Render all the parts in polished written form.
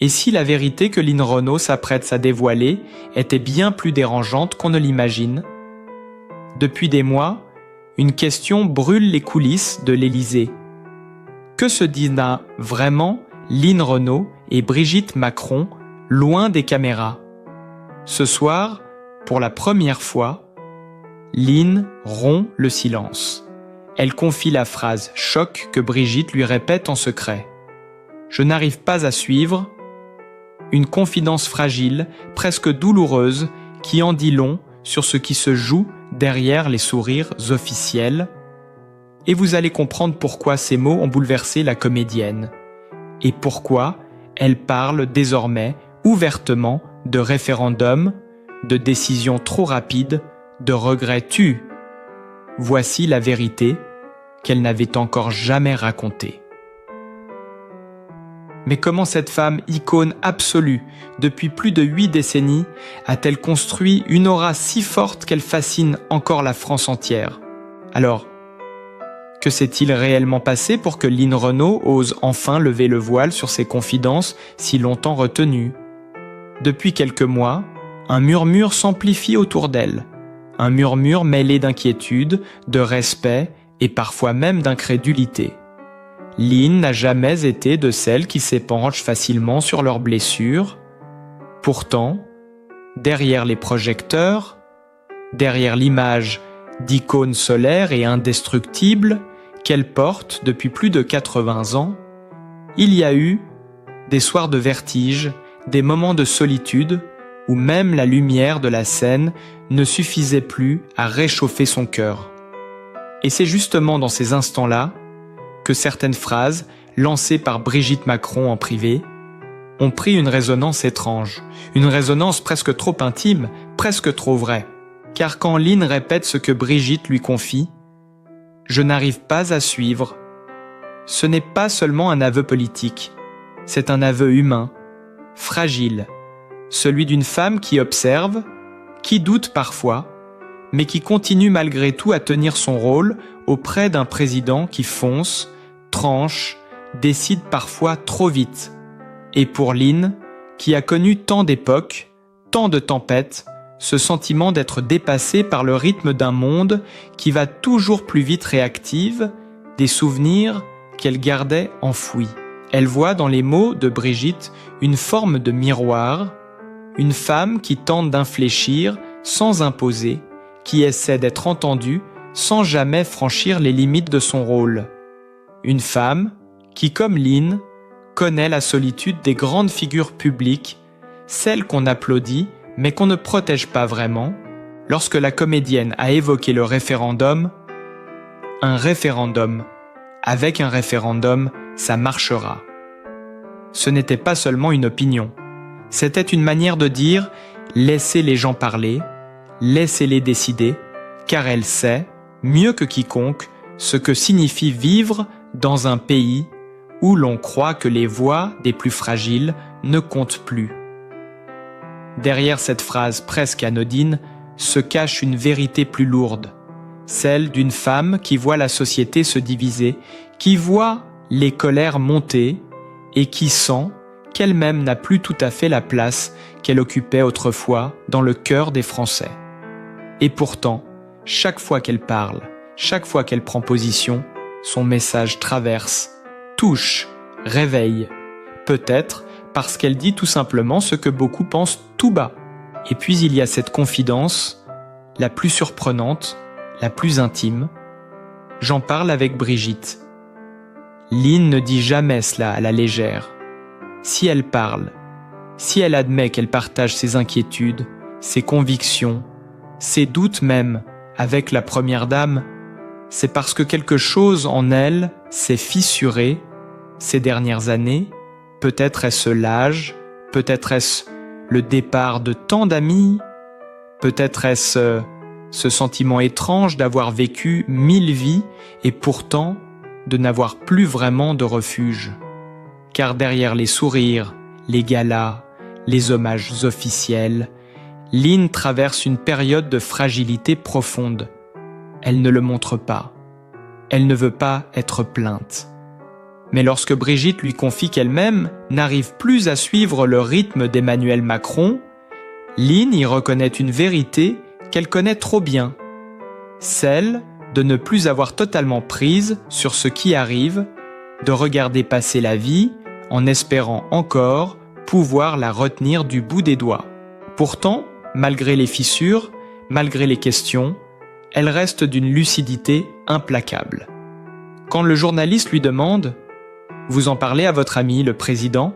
Et si la vérité que Lynn Renault s'apprête à dévoiler était bien plus dérangeante qu'on ne l'imagine? Depuis des mois, une question brûle les coulisses de l'Élysée. Que se disent vraiment Lynn Renault et Brigitte Macron loin des caméras? Ce soir, pour la première fois, Lynn rompt le silence. Elle confie la phrase choc que Brigitte lui répète en secret. Je n'arrive pas à suivre. Une confidence fragile, presque douloureuse, qui en dit long sur ce qui se joue derrière les sourires officiels. Et vous allez comprendre pourquoi ces mots ont bouleversé la comédienne. Et pourquoi elle parle désormais ouvertement de référendum, de décisions trop rapides, de regrets tus. Voici la vérité qu'elle n'avait encore jamais racontée. Mais comment cette femme, icône absolue, depuis plus de 8 décennies, a-t-elle construit une aura si forte qu'elle fascine encore la France entière? Alors, que s'est-il réellement passé pour que Lynn Renault ose enfin lever le voile sur ses confidences si longtemps retenues? Depuis quelques mois, un murmure s'amplifie autour d'elle. Un murmure mêlé d'inquiétude, de respect et parfois même d'incrédulité. Lynn n'a jamais été de celles qui s'épanchent facilement sur leurs blessures. Pourtant, derrière les projecteurs, derrière l'image d'icône solaire et indestructible qu'elle porte depuis plus de 80 ans, il y a eu des soirs de vertige, des moments de solitude où même la lumière de la scène ne suffisait plus à réchauffer son cœur. Et c'est justement dans ces instants-là que certaines phrases, lancées par Brigitte Macron en privé, ont pris une résonance étrange, une résonance presque trop intime, presque trop vraie. Car quand Lynn répète ce que Brigitte lui confie, « Je n'arrive pas à suivre », ce n'est pas seulement un aveu politique, c'est un aveu humain, fragile, celui d'une femme qui observe, qui doute parfois, mais qui continue malgré tout à tenir son rôle auprès d'un président qui fonce, tranche, décide parfois trop vite. Et pour Lynn, qui a connu tant d'époques, tant de tempêtes, ce sentiment d'être dépassée par le rythme d'un monde qui va toujours plus vite réactive, des souvenirs qu'elle gardait enfouis. Elle voit dans les mots de Brigitte une forme de miroir, une femme qui tente d'infléchir sans imposer, qui essaie d'être entendue sans jamais franchir les limites de son rôle. Une femme qui, comme Lynn, connaît la solitude des grandes figures publiques, celles qu'on applaudit mais qu'on ne protège pas vraiment. Lorsque la comédienne a évoqué le référendum, un référendum, avec un référendum, ça marchera. Ce n'était pas seulement une opinion, c'était une manière de dire « laissez les gens parler », laissez-les décider, car elle sait, mieux que quiconque, ce que signifie vivre dans un pays où l'on croit que les voix des plus fragiles ne comptent plus. Derrière cette phrase presque anodine se cache une vérité plus lourde, celle d'une femme qui voit la société se diviser, qui voit les colères monter et qui sent qu'elle-même n'a plus tout à fait la place qu'elle occupait autrefois dans le cœur des Français. Et pourtant, chaque fois qu'elle parle, chaque fois qu'elle prend position, son message traverse, touche, réveille. Peut-être parce qu'elle dit tout simplement ce que beaucoup pensent tout bas. Et puis il y a cette confidence, la plus surprenante, la plus intime. J'en parle avec Brigitte. Lynn ne dit jamais cela à la légère. Si elle parle, si elle admet qu'elle partage ses inquiétudes, ses convictions, ses doutes même avec la première dame, c'est parce que quelque chose en elle s'est fissuré ces dernières années. Peut-être est-ce l'âge, peut-être est-ce le départ de tant d'amis, peut-être est-ce ce sentiment étrange d'avoir vécu 1000 vies et pourtant de n'avoir plus vraiment de refuge. Car derrière les sourires, les galas, les hommages officiels, Lynn traverse une période de fragilité profonde. Elle ne le montre pas. Elle ne veut pas être plainte. Mais lorsque Brigitte lui confie qu'elle-même n'arrive plus à suivre le rythme d'Emmanuel Macron, Lynn y reconnaît une vérité qu'elle connaît trop bien, celle de ne plus avoir totalement prise sur ce qui arrive, de regarder passer la vie en espérant encore pouvoir la retenir du bout des doigts. Pourtant, malgré les fissures, malgré les questions, elle reste d'une lucidité implacable. Quand le journaliste lui demande « Vous en parlez à votre ami, le président ?»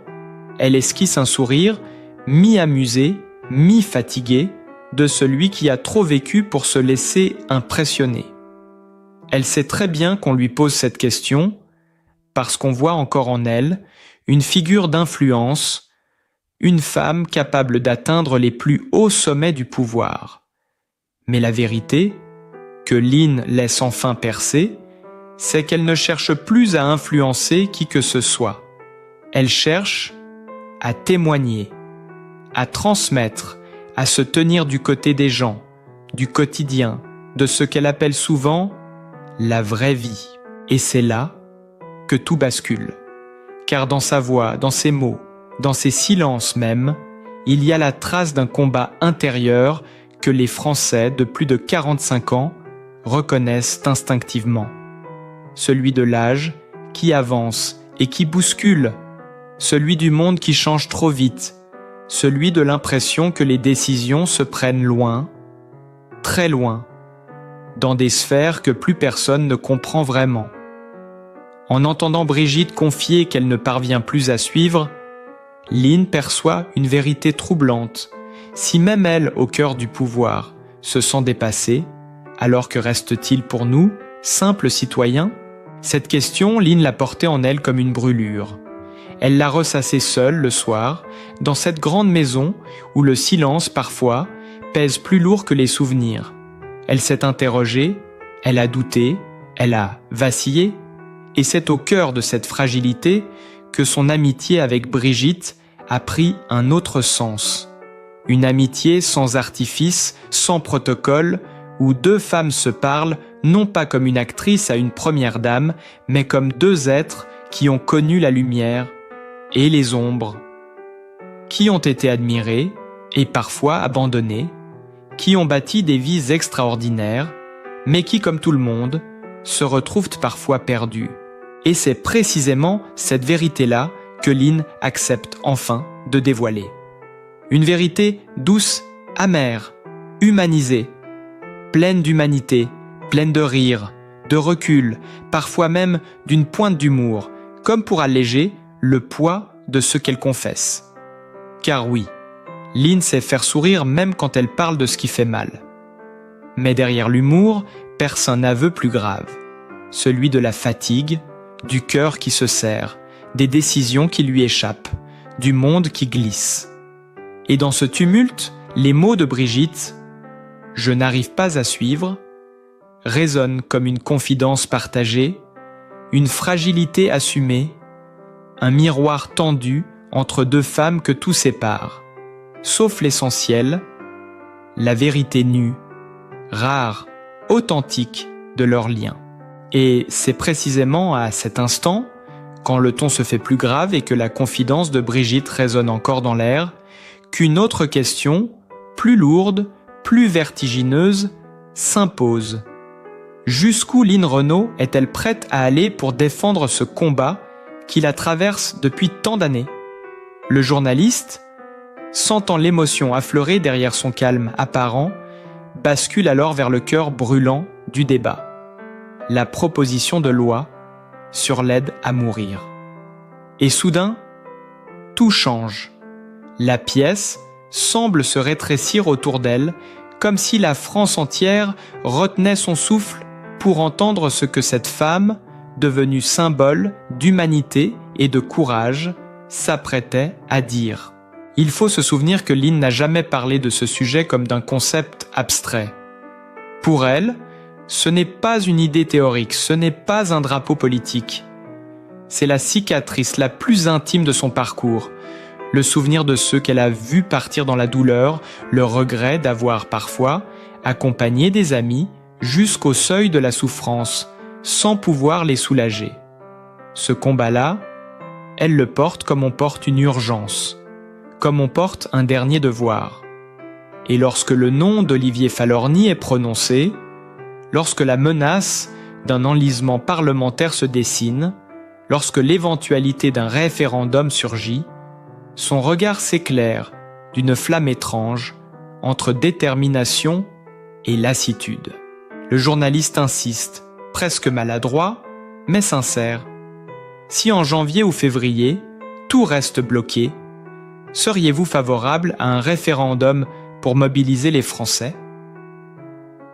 elle esquisse un sourire mi-amusé, mi-fatigué de celui qui a trop vécu pour se laisser impressionner. Elle sait très bien qu'on lui pose cette question parce qu'on voit encore en elle une figure d'influence, une femme capable d'atteindre les plus hauts sommets du pouvoir. Mais la vérité, que Lynn laisse enfin percer, c'est qu'elle ne cherche plus à influencer qui que ce soit. Elle cherche à témoigner, à transmettre, à se tenir du côté des gens, du quotidien, de ce qu'elle appelle souvent la vraie vie. Et c'est là que tout bascule. Car dans sa voix, dans ses mots, dans ses silences même, il y a la trace d'un combat intérieur que les Français de plus de 45 ans reconnaissent instinctivement. Celui de l'âge qui avance et qui bouscule, celui du monde qui change trop vite, celui de l'impression que les décisions se prennent loin, très loin, dans des sphères que plus personne ne comprend vraiment. En entendant Brigitte confier qu'elle ne parvient plus à suivre, Lynn perçoit une vérité troublante. Si même elle, au cœur du pouvoir, se sent dépassée, alors que reste-t-il pour nous, simples citoyens? Cette question, Lynn l'a portée en elle comme une brûlure. Elle l'a ressassée seule le soir, dans cette grande maison où le silence, parfois, pèse plus lourd que les souvenirs. Elle s'est interrogée, elle a douté, elle a vacillé, et c'est au cœur de cette fragilité que son amitié avec Brigitte a pris un autre sens. Une amitié sans artifice, sans protocole, où deux femmes se parlent non pas comme une actrice à une première dame, mais comme deux êtres qui ont connu la lumière et les ombres, qui ont été admirés et parfois abandonnés, qui ont bâti des vies extraordinaires, mais qui, comme tout le monde, se retrouvent parfois perdus. Et c'est précisément cette vérité-là que Lynn accepte enfin de dévoiler. Une vérité douce, amère, humanisée, pleine d'humanité, pleine de rire, de recul, parfois même d'une pointe d'humour, comme pour alléger le poids de ce qu'elle confesse. Car oui, Lynn sait faire sourire même quand elle parle de ce qui fait mal. Mais derrière l'humour perce un aveu plus grave, celui de la fatigue, du cœur qui se serre, des décisions qui lui échappent, du monde qui glisse. Et dans ce tumulte, les mots de Brigitte « Je n'arrive pas à suivre » résonnent comme une confidence partagée, une fragilité assumée, un miroir tendu entre deux femmes que tout sépare, sauf l'essentiel, la vérité nue, rare, authentique de leur lien. Et c'est précisément à cet instant, quand le ton se fait plus grave et que la confidence de Brigitte résonne encore dans l'air, qu'une autre question, plus lourde, plus vertigineuse, s'impose. Jusqu'où Lynn Renault est-elle prête à aller pour défendre ce combat qui la traverse depuis tant d'années? Le journaliste, sentant l'émotion affleurer derrière son calme apparent, bascule alors vers le cœur brûlant du débat. La proposition de loi sur l'aide à mourir. Et soudain, tout change. La pièce semble se rétrécir autour d'elle, comme si la France entière retenait son souffle pour entendre ce que cette femme, devenue symbole d'humanité et de courage, s'apprêtait à dire. Il faut se souvenir que Lynn n'a jamais parlé de ce sujet comme d'un concept abstrait. Pour elle, ce n'est pas une idée théorique, ce n'est pas un drapeau politique. C'est la cicatrice la plus intime de son parcours, le souvenir de ceux qu'elle a vus partir dans la douleur, le regret d'avoir parfois accompagné des amis jusqu'au seuil de la souffrance, sans pouvoir les soulager. Ce combat-là, elle le porte comme on porte une urgence, comme on porte un dernier devoir. Et lorsque le nom d'Olivier Falorni est prononcé, lorsque la menace d'un enlisement parlementaire se dessine, lorsque l'éventualité d'un référendum surgit, son regard s'éclaire d'une flamme étrange entre détermination et lassitude. Le journaliste insiste, presque maladroit, mais sincère. Si en janvier ou février, tout reste bloqué, seriez-vous favorable à un référendum pour mobiliser les Français?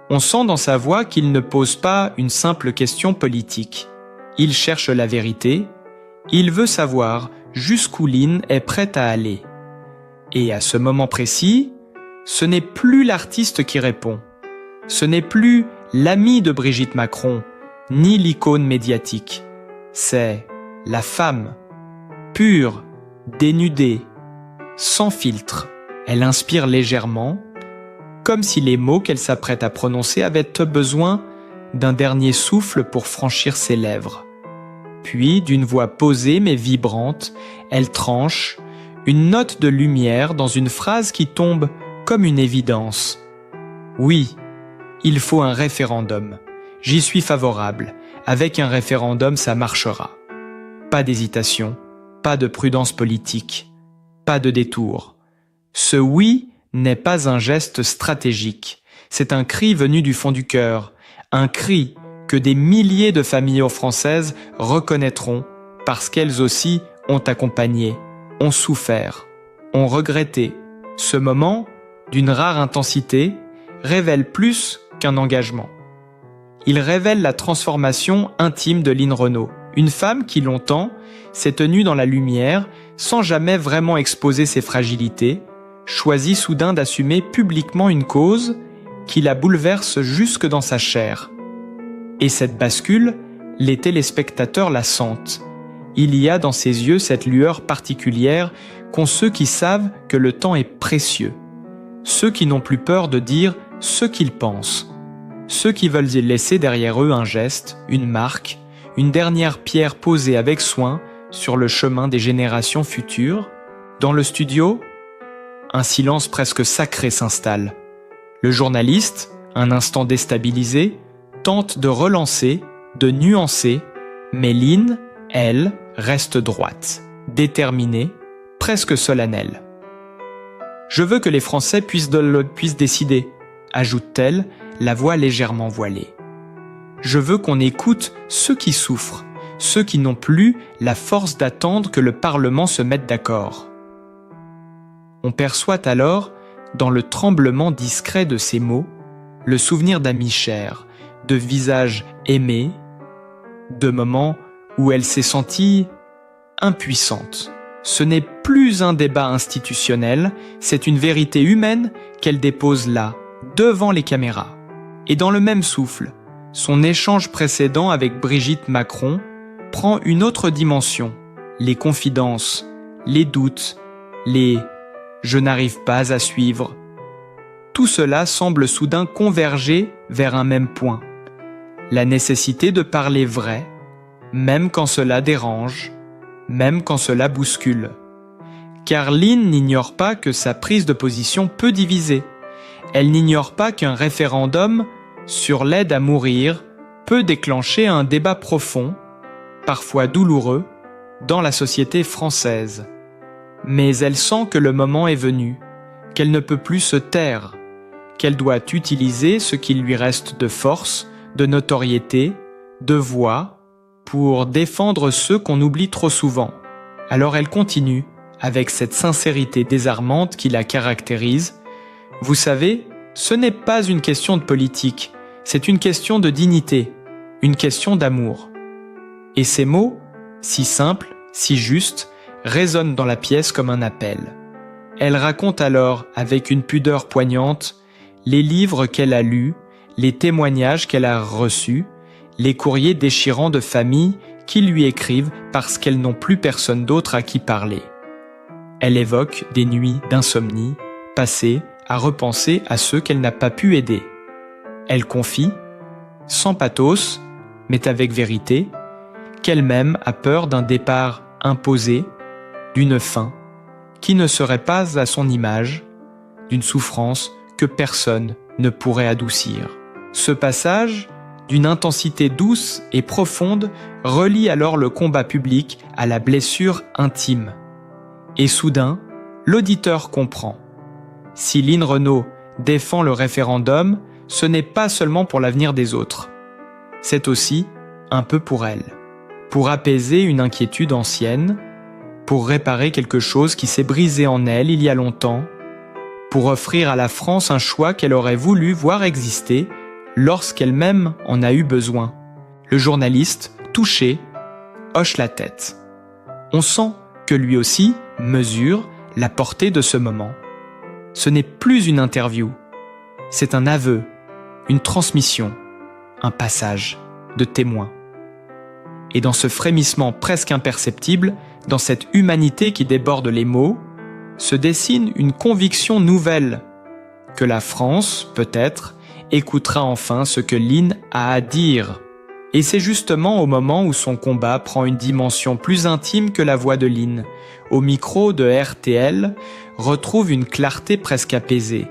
On sent dans sa voix qu'il ne pose pas une simple question politique. Il cherche la vérité, il veut savoir jusqu'où Lynn est prête à aller. Et à ce moment précis, ce n'est plus l'artiste qui répond. Ce n'est plus l'ami de Brigitte Macron, ni l'icône médiatique. C'est la femme, pure, dénudée, sans filtre. Elle inspire légèrement, comme si les mots qu'elle s'apprête à prononcer avaient besoin d'un dernier souffle pour franchir ses lèvres. Puis, d'une voix posée mais vibrante, elle tranche une note de lumière dans une phrase qui tombe comme une évidence. Oui, il faut un référendum. J'y suis favorable. Avec un référendum, ça marchera. Pas d'hésitation, pas de prudence politique, pas de détour. Ce oui n'est pas un geste stratégique. C'est un cri venu du fond du cœur, un cri que des milliers de familles françaises reconnaîtront parce qu'elles aussi ont accompagné, ont souffert, ont regretté. Ce moment, d'une rare intensité, révèle plus qu'un engagement. Il révèle la transformation intime de Lynn Renault, une femme qui longtemps s'est tenue dans la lumière sans jamais vraiment exposer ses fragilités, choisit soudain d'assumer publiquement une cause qui la bouleverse jusque dans sa chair. Et cette bascule, les téléspectateurs la sentent. Il y a dans ses yeux cette lueur particulière qu'ont ceux qui savent que le temps est précieux, ceux qui n'ont plus peur de dire ce qu'ils pensent, ceux qui veulent laisser derrière eux un geste, une marque, une dernière pierre posée avec soin sur le chemin des générations futures. Dans le studio, un silence presque sacré s'installe. Le journaliste, un instant déstabilisé, tente de relancer, de nuancer, mais Lynn, elle, reste droite, déterminée, presque solennelle. « Je veux que les Français puissent décider », ajoute-t-elle, la voix légèrement voilée. « Je veux qu'on écoute ceux qui souffrent, ceux qui n'ont plus la force d'attendre que le Parlement se mette d'accord. » On perçoit alors, dans le tremblement discret de ces mots, le souvenir d'amis chers, de visages aimés, de moments où elle s'est sentie impuissante. Ce n'est plus un débat institutionnel, c'est une vérité humaine qu'elle dépose là, devant les caméras. Et dans le même souffle, son échange précédent avec Brigitte Macron prend une autre dimension. Les confidences, les doutes, les « je n'arrive pas à suivre ». Tout cela semble soudain converger vers un même point. La nécessité de parler vrai, même quand cela dérange, même quand cela bouscule. Car Lynn n'ignore pas que sa prise de position peut diviser. Elle n'ignore pas qu'un référendum sur l'aide à mourir peut déclencher un débat profond, parfois douloureux, dans la société française. Mais elle sent que le moment est venu, qu'elle ne peut plus se taire, qu'elle doit utiliser ce qu'il lui reste de force, de notoriété, de voix, pour défendre ceux qu'on oublie trop souvent. Alors elle continue, avec cette sincérité désarmante qui la caractérise. Vous savez, ce n'est pas une question de politique, c'est une question de dignité, une question d'amour. Et ces mots, si simples, si justes, résonnent dans la pièce comme un appel. Elle raconte alors, avec une pudeur poignante, les livres qu'elle a lus, les témoignages qu'elle a reçus, les courriers déchirants de familles qui lui écrivent parce qu'elles n'ont plus personne d'autre à qui parler. Elle évoque des nuits d'insomnie, passées à repenser à ceux qu'elle n'a pas pu aider. Elle confie, sans pathos, mais avec vérité, qu'elle-même a peur d'un départ imposé, d'une fin qui ne serait pas à son image, d'une souffrance que personne ne pourrait adoucir. Ce passage, d'une intensité douce et profonde, relie alors le combat public à la blessure intime. Et soudain, l'auditeur comprend. Si Lynn Renault défend le référendum, ce n'est pas seulement pour l'avenir des autres. C'est aussi un peu pour elle, pour apaiser une inquiétude ancienne, pour réparer quelque chose qui s'est brisé en elle il y a longtemps, pour offrir à la France un choix qu'elle aurait voulu voir exister lorsqu'elle-même en a eu besoin. Le journaliste, touché, hoche la tête. On sent que lui aussi mesure la portée de ce moment. Ce n'est plus une interview, c'est un aveu, une transmission, un passage de témoin. Et dans ce frémissement presque imperceptible, dans cette humanité qui déborde les mots, se dessine une conviction nouvelle, que la France, peut-être, écoutera enfin ce que Lynn a à dire. Et c'est justement au moment où son combat prend une dimension plus intime que la voix de Lynn, au micro de RTL, retrouve une clarté presque apaisée.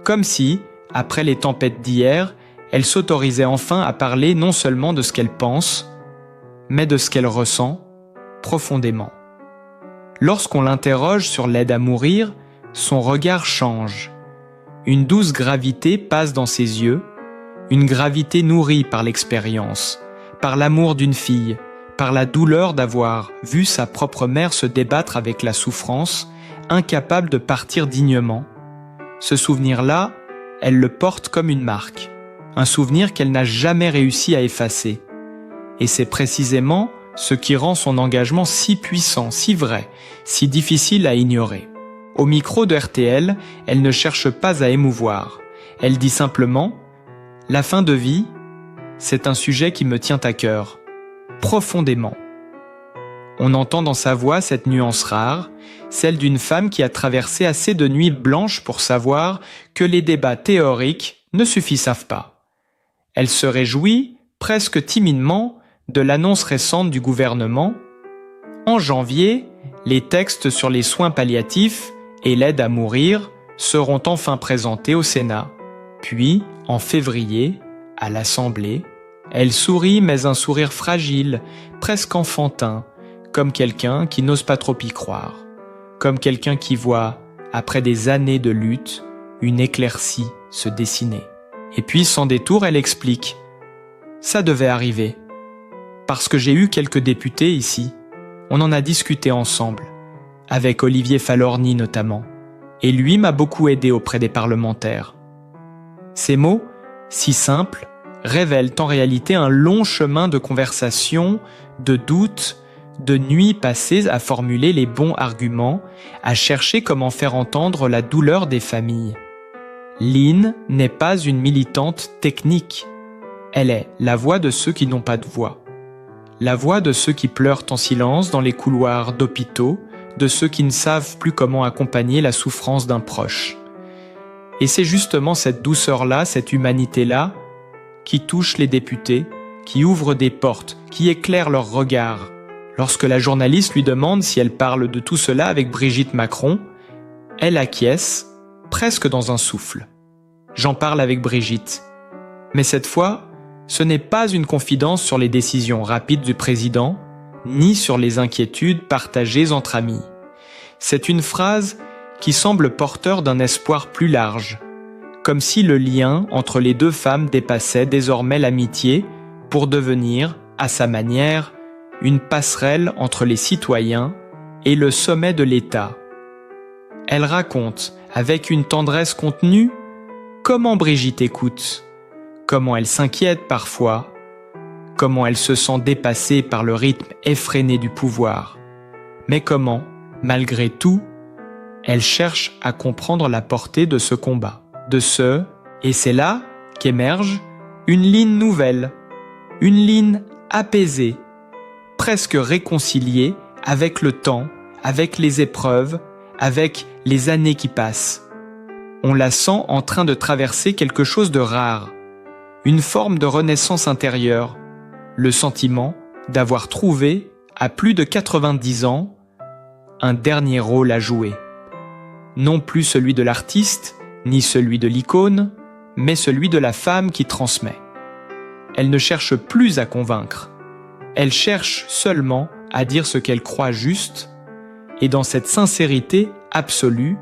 Comme si, après les tempêtes d'hier, elle s'autorisait enfin à parler non seulement de ce qu'elle pense, mais de ce qu'elle ressent profondément. Lorsqu'on l'interroge sur l'aide à mourir, son regard change. Une douce gravité passe dans ses yeux, une gravité nourrie par l'expérience, par l'amour d'une fille, par la douleur d'avoir vu sa propre mère se débattre avec la souffrance, incapable de partir dignement. Ce souvenir-là, elle le porte comme une marque, un souvenir qu'elle n'a jamais réussi à effacer. Et c'est précisément ce qui rend son engagement si puissant, si vrai, si difficile à ignorer. Au micro de RTL, elle ne cherche pas à émouvoir. Elle dit simplement « La fin de vie, c'est un sujet qui me tient à cœur, profondément. » On entend dans sa voix cette nuance rare, celle d'une femme qui a traversé assez de nuits blanches pour savoir que les débats théoriques ne suffisent pas. Elle se réjouit, presque timidement, de l'annonce récente du gouvernement. En janvier, les textes sur les soins palliatifs et l'aide à mourir seront enfin présentés au Sénat. Puis, en février, à l'Assemblée, elle sourit mais un sourire fragile, presque enfantin, comme quelqu'un qui n'ose pas trop y croire, comme quelqu'un qui voit, après des années de lutte, une éclaircie se dessiner. Et puis, sans détour, elle explique « Ça devait arriver. Parce que j'ai eu quelques députés ici. On en a discuté ensemble, avec Olivier Falorni notamment, et lui m'a beaucoup aidé auprès des parlementaires. » Ces mots, si simples, révèlent en réalité un long chemin de conversation, de doutes, de nuits passées à formuler les bons arguments, à chercher comment faire entendre la douleur des familles. Lynn n'est pas une militante technique. Elle est la voix de ceux qui n'ont pas de voix. La voix de ceux qui pleurent en silence dans les couloirs d'hôpitaux, de ceux qui ne savent plus comment accompagner la souffrance d'un proche. Et c'est justement cette douceur-là, cette humanité-là, qui touche les députés, qui ouvre des portes, qui éclaire leur regard. Lorsque la journaliste lui demande si elle parle de tout cela avec Brigitte Macron, elle acquiesce, presque dans un souffle. J'en parle avec Brigitte. Mais cette fois, ce n'est pas une confidence sur les décisions rapides du président, ni sur les inquiétudes partagées entre amis. C'est une phrase qui semble porteur d'un espoir plus large, comme si le lien entre les deux femmes dépassait désormais l'amitié pour devenir, à sa manière, une passerelle entre les citoyens et le sommet de l'État. Elle raconte, avec une tendresse contenue, comment Brigitte écoute, comment elle s'inquiète parfois, comment elle se sent dépassée par le rythme effréné du pouvoir, mais comment, malgré tout, elle cherche à comprendre la portée de ce combat, et c'est là qu'émerge une ligne nouvelle, une ligne apaisée, presque réconciliée avec le temps, avec les épreuves, avec les années qui passent. On la sent en train de traverser quelque chose de rare, une forme de renaissance intérieure, le sentiment d'avoir trouvé, à plus de 90 ans, un dernier rôle à jouer. Non plus celui de l'artiste, ni celui de l'icône, mais celui de la femme qui transmet. Elle ne cherche plus à convaincre. Elle cherche seulement à dire ce qu'elle croit juste, et dans cette sincérité absolue,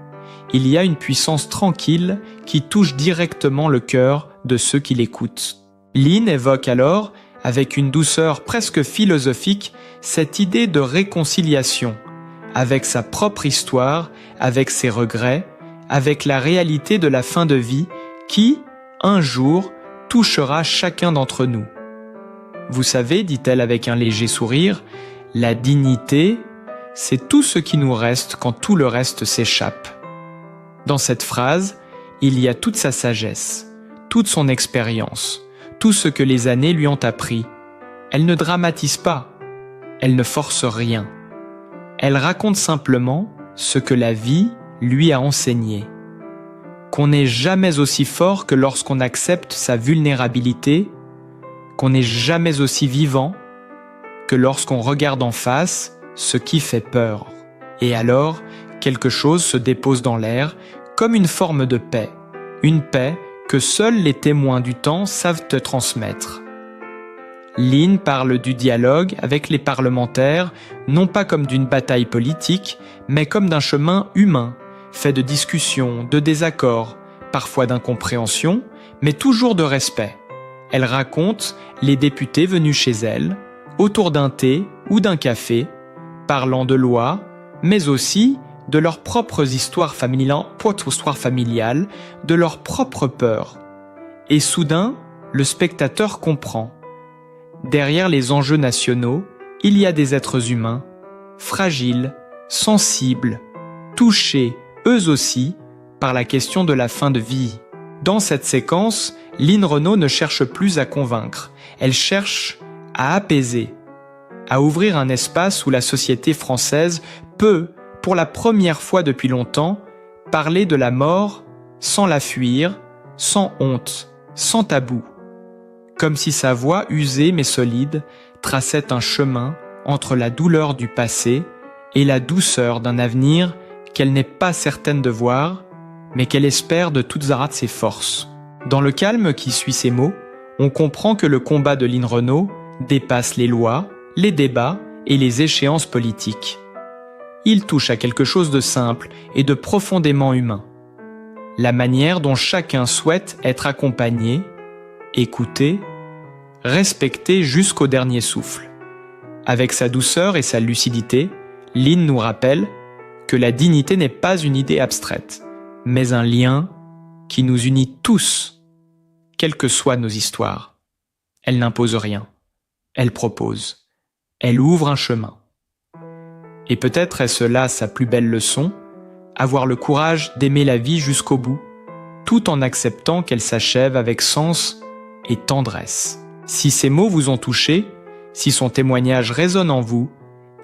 il y a une puissance tranquille qui touche directement le cœur de ceux qui l'écoutent. Lynn évoque alors, avec une douceur presque philosophique, cette idée de réconciliation, avec sa propre histoire, avec ses regrets, avec la réalité de la fin de vie qui, un jour, touchera chacun d'entre nous. Vous savez, dit-elle avec un léger sourire, la dignité, c'est tout ce qui nous reste quand tout le reste s'échappe. Dans cette phrase, il y a toute sa sagesse, toute son expérience, tout ce que les années lui ont appris. Elle ne dramatise pas, elle ne force rien. Elle raconte simplement ce que la vie lui a enseigné. Qu'on n'est jamais aussi fort que lorsqu'on accepte sa vulnérabilité, qu'on n'est jamais aussi vivant que lorsqu'on regarde en face ce qui fait peur. Et alors, quelque chose se dépose dans l'air comme une forme de paix, une paix que seuls les témoins du temps savent te transmettre. Lynn parle du dialogue avec les parlementaires, non pas comme d'une bataille politique, mais comme d'un chemin humain, fait de discussions, de désaccords, parfois d'incompréhension, mais toujours de respect. Elle raconte les députés venus chez elle, autour d'un thé ou d'un café, parlant de lois, mais aussi de leurs propres histoires familiales, de leurs propres peurs. Et soudain, le spectateur comprend. Derrière les enjeux nationaux, il y a des êtres humains, fragiles, sensibles, touchés, eux aussi, par la question de la fin de vie. Dans cette séquence, Lynn Renaud ne cherche plus à convaincre, elle cherche à apaiser, à ouvrir un espace où la société française peut, pour la première fois depuis longtemps, parler de la mort sans la fuir, sans honte, sans tabou. Comme si sa voix usée mais solide traçait un chemin entre la douleur du passé et la douceur d'un avenir qu'elle n'est pas certaine de voir, mais qu'elle espère de toutes arrêts de ses forces. Dans le calme qui suit ces mots, on comprend que le combat de Lynn Renaud dépasse les lois, les débats et les échéances politiques. Il touche à quelque chose de simple et de profondément humain. La manière dont chacun souhaite être accompagné, écouté, respecté jusqu'au dernier souffle. Avec sa douceur et sa lucidité, Lynn nous rappelle que la dignité n'est pas une idée abstraite, mais un lien qui nous unit tous, quelles que soient nos histoires. Elle n'impose rien, elle propose, elle ouvre un chemin. Et peut-être est-ce là sa plus belle leçon, avoir le courage d'aimer la vie jusqu'au bout, tout en acceptant qu'elle s'achève avec sens et tendresse. Si ces mots vous ont touché, si son témoignage résonne en vous,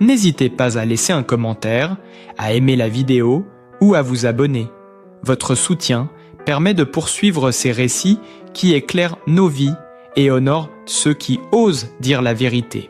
n'hésitez pas à laisser un commentaire, à aimer la vidéo ou à vous abonner. Votre soutien permet de poursuivre ces récits qui éclairent nos vies et honorent ceux qui osent dire la vérité.